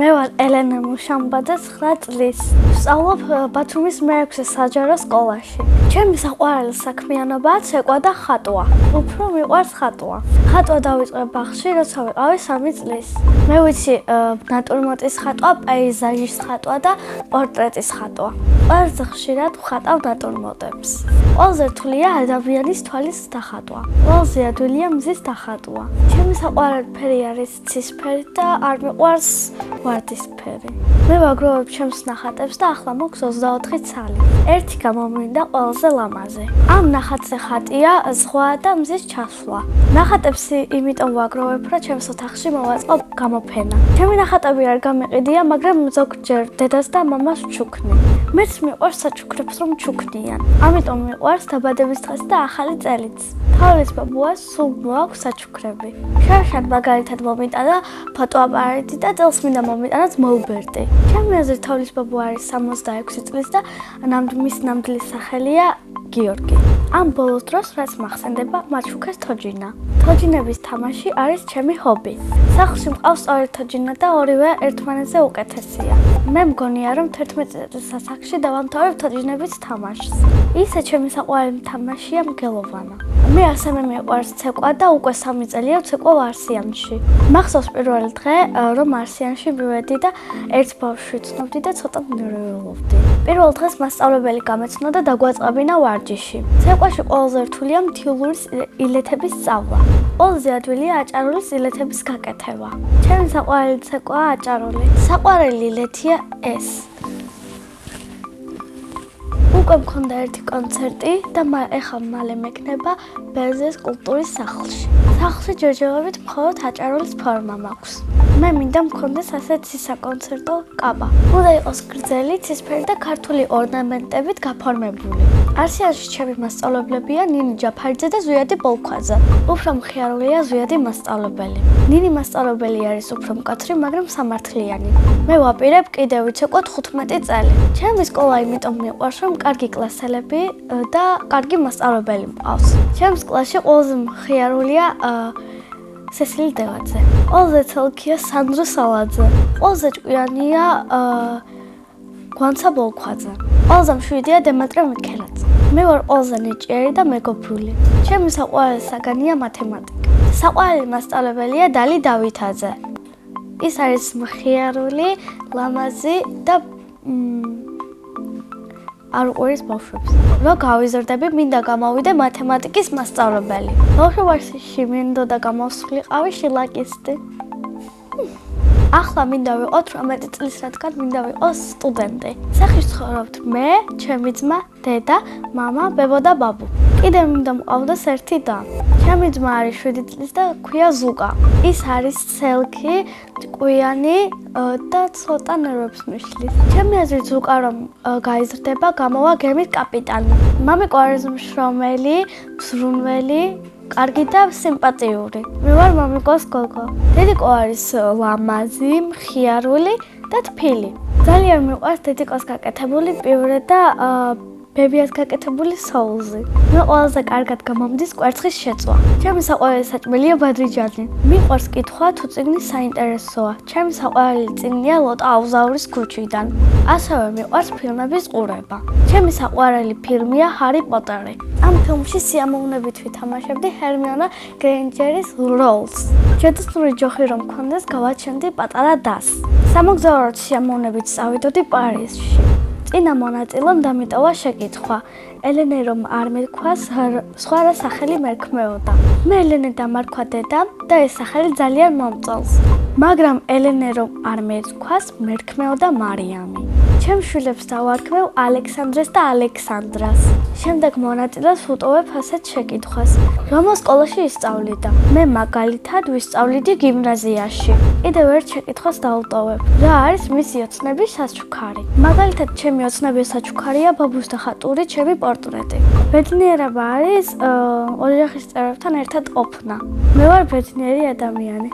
მე ვარ ელენა მუშამბაძე 9 წლის. ვსწავლობ ბათუმის მე-6 საჯარო სკოლაში. ჩემი საყვარელი საქმიანობაა ცეკვა და ხატვა. უფრო მიყვარს ხატვა. ხატვა დავიწყე ბაღში, როცა ვიყავი 3 წლის. მე ვიცი ნატურმორტის ხატვა, პეიზაჟის ხატვა და პორტრეტის ხატვა. ყველაზე ხშირად ვხატავ ნატურმორტებს. ყველაზე რთულია ადამიანის თვალის დახატვა. ყველაზე ადვილია მზის დახატვა. ჩემი საყვარელი ფერი არის ცისფერი და არ მიყვარს ვარდისფერი. მე ვაგროვებ ჩემს ნახატებს და ახლა მოქვს 24 ცალი. ერთი გამომინდა ყველაზე ლამაზი. ამ ნახატზე ხატია ზღვა და მზის ჩასვლა. ნახატებს იმიტომ ვაგროვებ, რომ ჩემს ოთახში მოვაწყობ გამოფენა. ჩემი ნახატები არ გამიყიდია, მაგრამ ზოგჯერ დედას და მამას ვჩუქნი. მეც მიყვარს საჩუქრებს რომ ჩუქნიან. ამიტომ მიყვარს დაბადების დღეს და ახალი წელიც. თავის ბაბუას სულ მოაქვს საჩუქრები. შარშან მაგალითად მომიტანა ფოტოაპარატი და წელს მინდა მომიტანაც მოუბერტი. ჩემი აზრით თავის ბაბუ არის 66 წლის და მის ნამდვილი სახელია გიორგი. ამ ბოლოს დროს რაც მახსენდება, მაჩუქეს თოჯინა. თოჯინების თამაში არის ჩემი ჰობი. სახლში მყავს ორი თოჯინა და ორივე ერთმანეთზე უკეთესია. მე მგონია რომ 11 წლის ასაკში დავამთავრებ თოჯინების თამაშს. ისე ჩემი საყვარელი თამაშია მგელოვანა. მე ასევე მიყვარს ცეკვა და უკვე 3 წელია ვცეკვავ არსიანში. მახსოვს პირველი დღე, რომ არსიანში მივედი და ერთ ბავშვს ვცნობდი და ცოტა ნერვიულობდი. პირველ დღეს მასწავლებელი გამეცნო და დაგვაწყაბინა ვარჯიში. ცეკვაში ყველაზე რთულია მთიულურის ილეთების სწავლა. ყველაზე ადვილია აჭარულის ილეთების გაკეთება. ჩემი საყვარელი ცეკვაა აჭარული. საყვარელი ილეთია ეს. უკვე მქონდა ერთი კონცერტი და ეხლა მალე მექნება ბერძენის კულტურის სახლში. სახლში ჯერჯერობით მხოლოდ აჭარულის ფორმა მაქვს. მე მინდა მქონდეს ასეთი საკონცერტო კაბა. უნდა იყოს გრძელი, ცისფერი და ქართული ორნამენტებით გაფორმებული. არსიანში ჩემი მასწავლებლებია ნინი ჯაფარიძე და ზვიადი ბოლქვაძე. უფრო მხიარულია ზვიადი მასწავლებელი. ნინი მასწავლებელი არის უფრო მკაცრი, მაგრამ სამართლიანი. მე ვაპირებ კიდევ ვიცეკვო 15 წელი. ჩემი სკოლა იმიტომ მიყვარს, რომ კარგი კლასელები და კარგი მასწავლებელი მყავს. ჩემს კლასში ყველაზე მხიარულია სესილი დევაძე. ყველაზე ცელქია სანდრო სალაძე. ყველაზე ჭკვიანია გვანცა ბოლქვაძე. ყველაზე მშვიდია დემეტრე მიქელაძე. მე ვარ ყველაზე ნიჭიერი და მეგობრული. ჩემი საყვარელი საგანია მათემატიკა. საყვარელი მასწავლებელია დალი დავითაძე. ის არის მხიარული, ლამაზი და არ უყვარს ბავშვებს. რო გავიზრდები, მინდა გამოვიდე მათემატიკის მასწავლებელი. ბავშვობაში მინდოდა გამოვსვლიყავი შილაკისტი. ახლა მინდა ვიყო 18 წლის, რადგან მინდა ვიყო სტუდენტი. სახში ცხოვრობთ მე, ჩემი ძმა, დედა, მამა, ბებო და ბაბუ. კიდევ მინდა მყავდეს ერთი და. ჩემი ძმა არის 7 წლის და ქვია ზუკა. ის არის ცელქი, ჭკვიანი და ცოტა ნერვებს მიშლის. ჩემი აზრით ზუკა რომ გაიზრდება, გამოვა გემის კაპიტანი. მამიკო შრომელი, მზრუნველი, კარგი და სიმპათიური. მე ვარ მამიკოს გოგო. დედიკო არის ლამაზი, მხიარული და თბილი. ძალიან მიყვარს დედიკოს გაკეთებული პიურე და ბებიას გაკეთებული соуზი. მე ყველაზე კარგად გამომდის კვერცხის შეწვა. ჩემი საყვარელი საჭმელია ბადრიჯანი. მიყვარს კითხვა თუ წიგნი საინტერესოა. ჩემი საყვარელი წიგნია ლოტა აუზაურის ქუჩიდან. ასევე მიყვარს ფილმების ყურება. ჩემი საყვარელი ფილმია ჰარი პოტერი. ამ ფილმში სიამოვნებით ვითამაშებდი ჰერმიონა გრეინჯერის როლს. ჯადოსნური ჯოხი რომ მქონდეს, გავაჩენდი პატარა დას. სამოგზაუროდ სიამოვნებით წავიდოდი პარიზში. წინა მონაწილემ დამიტოვა შეკითხვა. ელენე რომ არ მერქვას, სხვა რა სახელი მერქმეოდა. მე ელენე დამარქვა დედამ და ეს სახელი ძალიან მომწონს. მაგრამ ელენე რომ არ მერქვას, მერქმეოდა მარიამი. ჩემ შვილებს დავარქმევ ალექსანდრეს და ალექსანდრას. შემდეგ მონაწილეს ვუტოვებ ასეთ შეკითხვას. რომელ სკოლაში ისწავლიდა? მე მაგალითად ვისწავლიდი გიმნაზიაში. კიდევ ერთ შეკითხვას დავუტოვებ. რა არის მისი ოცნების საჩუქარი? მაგალითად, ჩემი ოცნების საჩუქარია ბაბუს და ხატური ჩემი პორტრეტი. ბედნიერება არის ოჯახის წევრებთან ერთად ყოფნა. მე ვარ ბედნიერი ადამიანი.